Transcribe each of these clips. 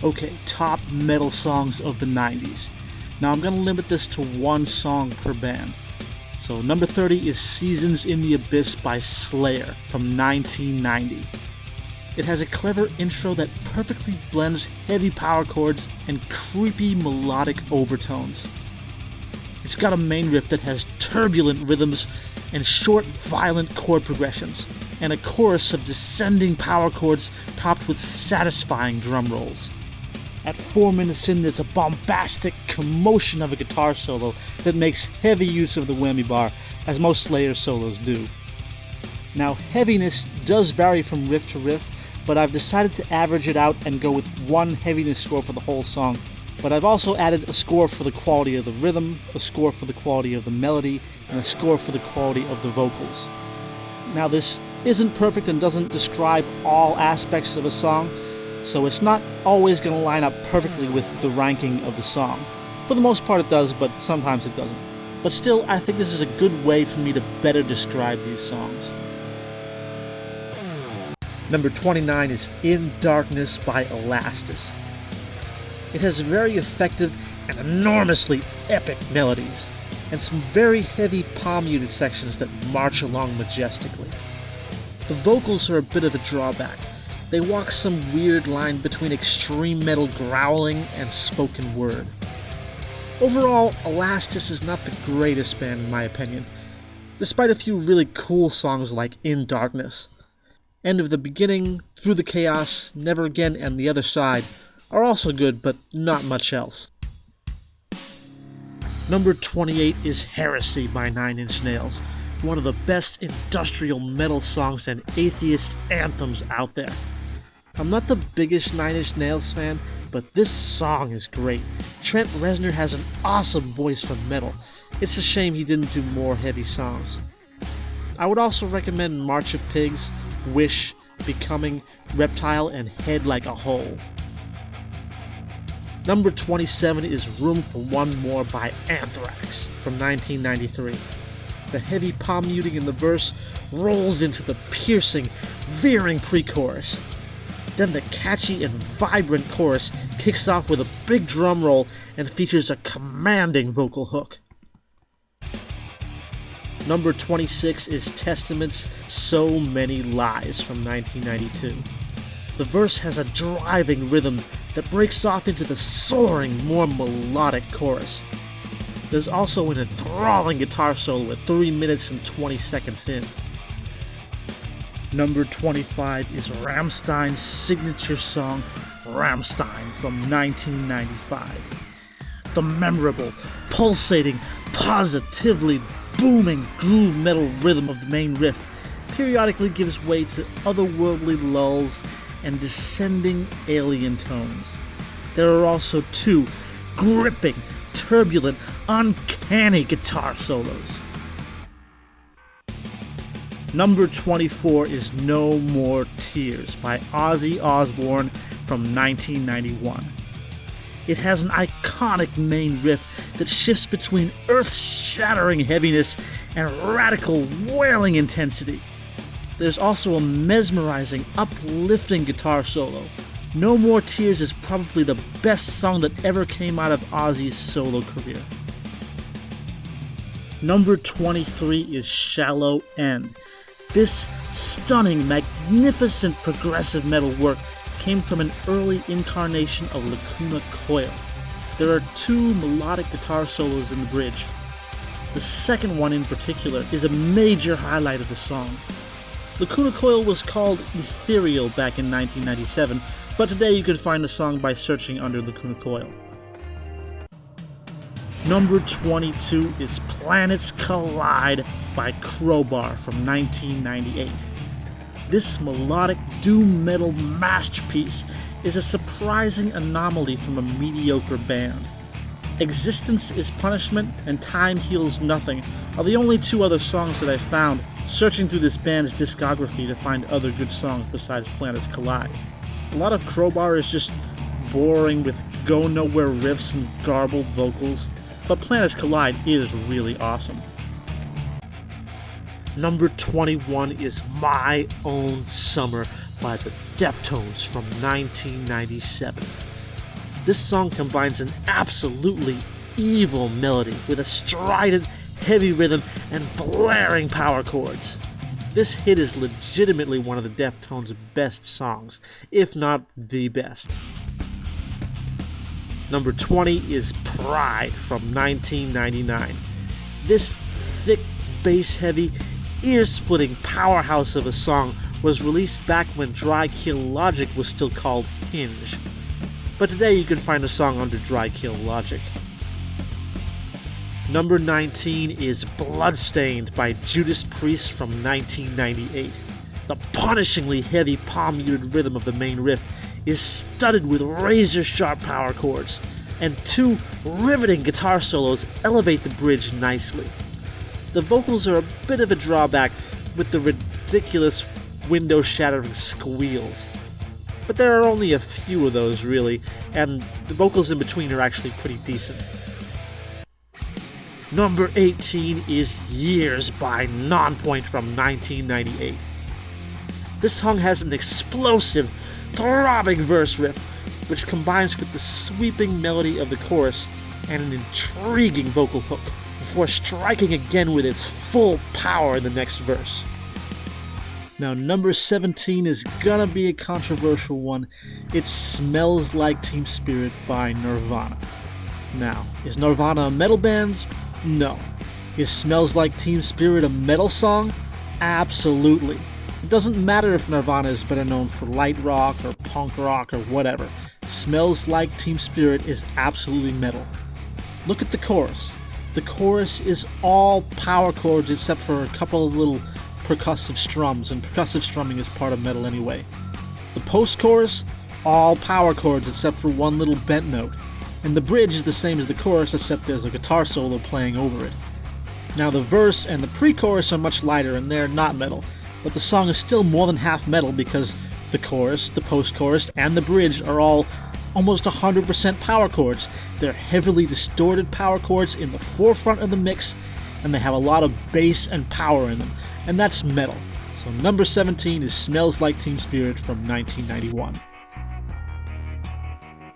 Okay, top metal songs of the 90s. Now I'm going to limit this to one song per band. So number 30 is Seasons in the Abyss by Slayer from 1990. It has a clever intro that perfectly blends heavy power chords and creepy melodic overtones. It's got a main riff that has turbulent rhythms and short, violent chord progressions, and a chorus of descending power chords topped with satisfying drum rolls. At 4 minutes in, there's a bombastic commotion of a guitar solo that makes heavy use of the whammy bar, as most Slayer solos do. Now, heaviness does vary from riff to riff, but I've decided to average it out and go with one heaviness score for the whole song. But I've also added a score for the quality of the rhythm, a score for the quality of the melody, and a score for the quality of the vocals. Now, this isn't perfect and doesn't describe all aspects of a song, so it's not always going to line up perfectly with the ranking of the song. For the most part it does, but sometimes it doesn't. But still, I think this is a good way for me to better describe these songs. Number 29 is In Darkness by Elastis. It has very effective and enormously epic melodies, and some very heavy palm-muted sections that march along majestically. The vocals are a bit of a drawback. They walk some weird line between extreme metal growling and spoken word. Overall, Elastis is not the greatest band in my opinion, despite a few really cool songs like In Darkness. End of the Beginning, Through the Chaos, Never Again, and The Other Side are also good, but not much else. Number 28 is Heresy by 9 Inch Nails, one of the best industrial metal songs and atheist anthems out there. I'm not the biggest 9 Inch Nails fan, but this song is great. Trent Reznor has an awesome voice for metal. It's a shame he didn't do more heavy songs. I would also recommend March of Pigs, Wish, Becoming, Reptile, and Head Like a Hole. Number 27 is Room for One More by Anthrax from 1993. The heavy palm muting in the verse rolls into the piercing, veering pre-chorus. Then the catchy and vibrant chorus kicks off with a big drum roll and features a commanding vocal hook. Number 26 is Testament's So Many Lies from 1992. The verse has a driving rhythm that breaks off into the soaring, more melodic chorus. There's also an enthralling guitar solo at 3 minutes and 20 seconds in. Number 25 is Rammstein's signature song, Rammstein from 1995. The memorable, pulsating, positively booming groove metal rhythm of the main riff periodically gives way to otherworldly lulls and descending alien tones. There are also 2 gripping, turbulent, uncanny guitar solos. Number 24 is No More Tears by Ozzy Osbourne from 1991. It has an iconic main riff that shifts between earth-shattering heaviness and radical, wailing intensity. There's also a mesmerizing, uplifting guitar solo. No More Tears is probably the best song that ever came out of Ozzy's solo career. Number 23 is Shallow End. This stunning, magnificent progressive metal work came from an early incarnation of Lacuna Coil. There are 2 melodic guitar solos in the bridge. The second one in particular is a major highlight of the song. Lacuna Coil was called Ethereal back in 1997, but today you can find the song by searching under Lacuna Coil. Number 22 is Planets Collide by Crowbar from 1998. This melodic doom metal masterpiece is a surprising anomaly from a mediocre band. Existence is Punishment and Time Heals Nothing are the only 2 other songs that I found searching through this band's discography to find other good songs besides Planets Collide. A lot of Crowbar is just boring with go-nowhere riffs and garbled vocals, but Planets Collide is really awesome. Number 21 is My Own Summer by the Deftones from 1997. This song combines an absolutely evil melody with a strident, heavy rhythm and blaring power chords. This hit is legitimately one of the Deftones' best songs, if not the best. Number 20 is Pride from 1999. This thick, bass-heavy, ear-splitting powerhouse of a song was released back when Dry Kill Logic was still called Hinge. But today you can find a song under Dry Kill Logic. Number 19 is Bloodstained by Judas Priest from 1998. The punishingly heavy palm-muted rhythm of the main riff is studded with razor-sharp power chords, and two riveting guitar solos elevate the bridge nicely. The vocals are a bit of a drawback with the ridiculous window-shattering squeals. But there are only a few of those, really, and the vocals in between are actually pretty decent. Number 18 is Years by Nonpoint from 1998. This song has an explosive, throbbing verse riff, which combines with the sweeping melody of the chorus and an intriguing vocal hook, before striking again with its full power in the next verse. Now, number 17 is gonna be a controversial one. It Smells Like Teen Spirit by Nirvana. Now, is Nirvana a metal band? No. Is Smells Like Teen Spirit a metal song? Absolutely. It doesn't matter if Nirvana is better known for light rock or punk rock or whatever. Smells Like Teen Spirit is absolutely metal. Look at the chorus. The chorus is all power chords except for a couple of little percussive strums, and percussive strumming is part of metal anyway. The post-chorus, all power chords except for one little bent note, and the bridge is the same as the chorus except there's a guitar solo playing over it. Now the verse and the pre-chorus are much lighter and they're not metal, but the song is still more than half metal because the chorus, the post-chorus, and the bridge are all almost 100% power chords. They're heavily distorted power chords in the forefront of the mix, and they have a lot of bass and power in them, and that's metal. So number 17 is Smells Like Teen Spirit from 1991.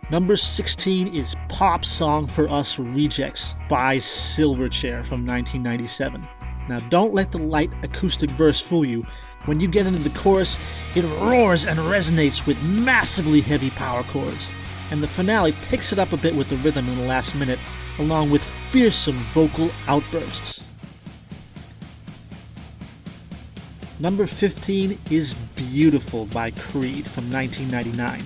Number 16 is Pop Song for Us Rejects by Silverchair from 1997. Now don't let the light acoustic verse fool you. When you get into the chorus, it roars and resonates with massively heavy power chords, and the finale picks it up a bit with the rhythm in the last minute, along with fearsome vocal outbursts. Number 15 is Beautiful by Creed from 1999.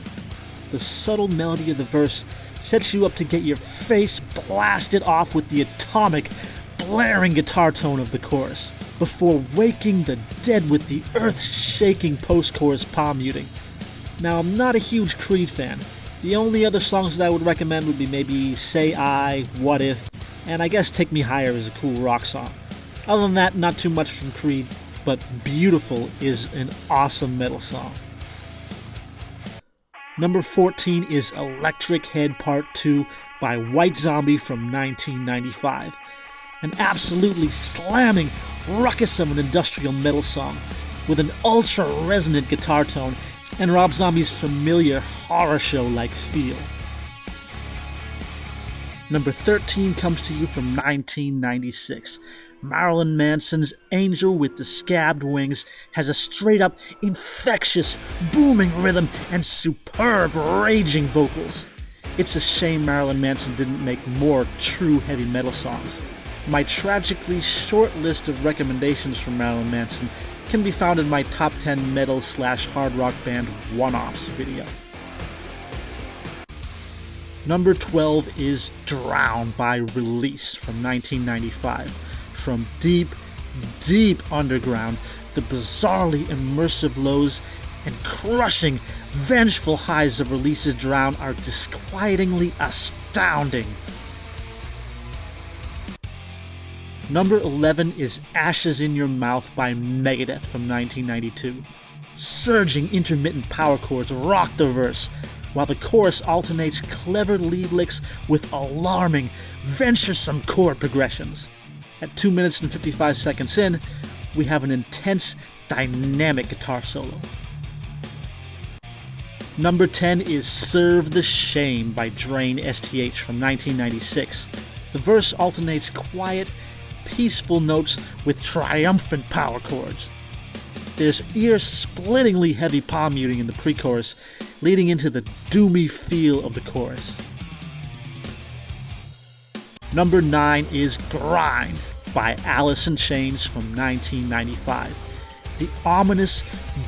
The subtle melody of the verse sets you up to get your face blasted off with the atomic, blaring guitar tone of the chorus, before waking the dead with the earth-shaking post-chorus palm muting. Now, I'm not a huge Creed fan. The only other songs that I would recommend would be maybe Say I, What If, and I guess Take Me Higher is a cool rock song. Other than that, not too much from Creed, but Beautiful is an awesome metal song. Number 14 is Electric Head Part 2 by White Zombie from 1995. An absolutely slamming, ruckus-some and industrial metal song with an ultra-resonant guitar tone and Rob Zombie's familiar horror show-like feel. Number 13 comes to you from 1996. Marilyn Manson's Angel with the Scabbed Wings has a straight-up infectious, booming rhythm and superb, raging vocals. It's a shame Marilyn Manson didn't make more true heavy metal songs. My tragically short list of recommendations from Marilyn Manson can be found in my top 10 metal/hard rock band one-offs video. Number 12 is Drown by Release from 1995. From deep, deep underground, the bizarrely immersive lows and crushing, vengeful highs of Release's Drown are disquietingly astounding. Number 11 is Ashes in Your Mouth by Megadeth from 1992. Surging intermittent power chords rock the verse, while the chorus alternates clever lead licks with alarming, venturesome chord progressions. At 2 minutes and 55 seconds in, we have an intense, dynamic guitar solo. Number 10 is Serve the Shame by Drain STH from 1996. The verse alternates quiet, peaceful notes with triumphant power chords. There's ear-splittingly heavy palm muting in the pre-chorus, leading into the doomy feel of the chorus. Number 9 is Grind by Alice in Chains from 1995. The ominous,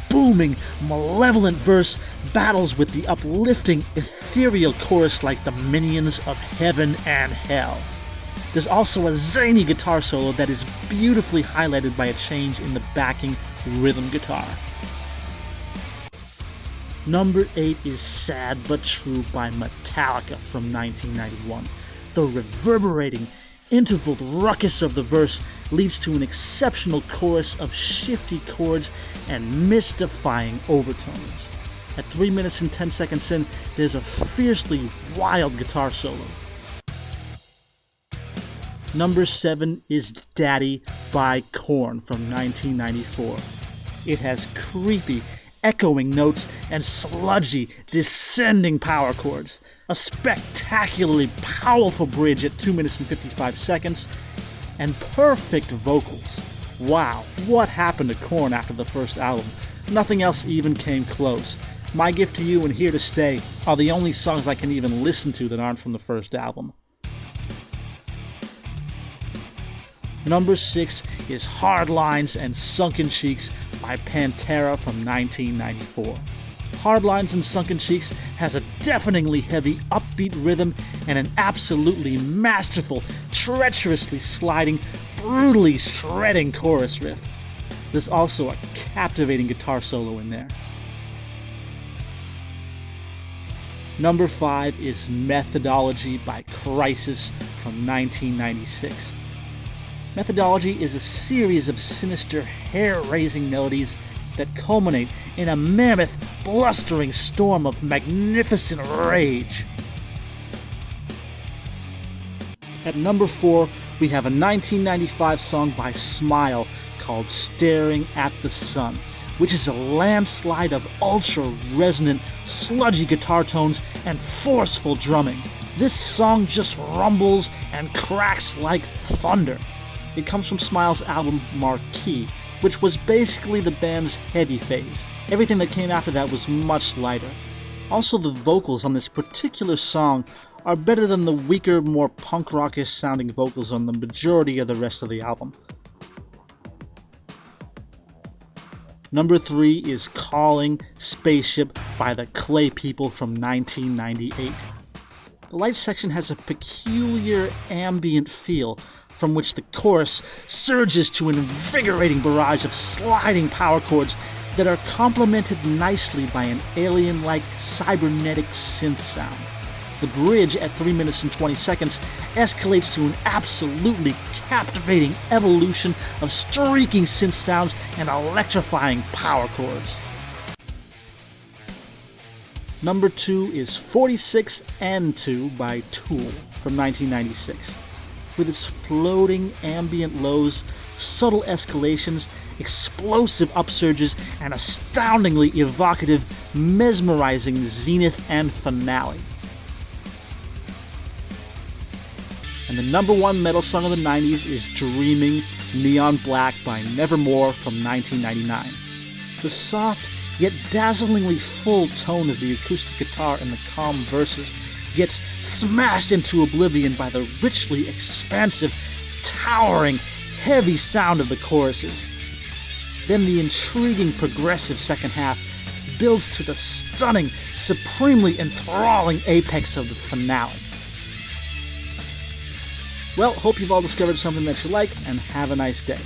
booming, malevolent verse battles with the uplifting, ethereal chorus like the minions of heaven and hell. There's also a zany guitar solo that is beautifully highlighted by a change in the backing rhythm guitar. Number 8 is Sad But True by Metallica from 1991. The reverberating, intervaled ruckus of the verse leads to an exceptional chorus of shifty chords and mystifying overtones. At 3 minutes and 10 seconds in, there's a fiercely wild guitar solo. Number 7 is Daddy by Korn from 1994. It has creepy, echoing notes and sludgy, descending power chords. A spectacularly powerful bridge at 2 minutes and 55 seconds, and perfect vocals. Wow, what happened to Korn after the first album? Nothing else even came close. My Gift to You and Here to Stay are the only songs I can even listen to that aren't from the first album. Number 6 is Hard Lines and Sunken Cheeks by Pantera from 1994. Hard Lines and Sunken Cheeks has a deafeningly heavy, upbeat rhythm and an absolutely masterful, treacherously sliding, brutally shredding chorus riff. There's also a captivating guitar solo in there. Number 5 is Methodology by Crisis from 1996. Methodology is a series of sinister, hair-raising melodies that culminate in a mammoth, blustering storm of magnificent rage. At number 4, we have a 1995 song by Smile called Staring at the Sun, which is a landslide of ultra-resonant, sludgy guitar tones and forceful drumming. This song just rumbles and cracks like thunder. It comes from Smile's album Marquee, which was basically the band's heavy phase. Everything that came after that was much lighter. Also, the vocals on this particular song are better than the weaker, more punk rockish sounding vocals on the majority of the rest of the album. Number 3 is Calling Spaceship by the Clay People from 1998. The light section has a peculiar ambient feel from which the chorus surges to an invigorating barrage of sliding power chords that are complemented nicely by an alien-like cybernetic synth sound. The bridge at 3 minutes and 20 seconds escalates to an absolutely captivating evolution of streaking synth sounds and electrifying power chords. Number 2 is 46 and 2 by Tool from 1996. With its floating ambient lows, subtle escalations, explosive upsurges, and astoundingly evocative, mesmerizing zenith and finale. And the number 1 metal song of the 90s is Dreaming Neon Black by Nevermore from 1999. The soft, yet dazzlingly full tone of the acoustic guitar and the calm verses gets smashed into oblivion by the richly expansive, towering, heavy sound of the choruses. Then the intriguing progressive second half builds to the stunning, supremely enthralling apex of the finale. Well, hope you've all discovered something that you like, and have a nice day.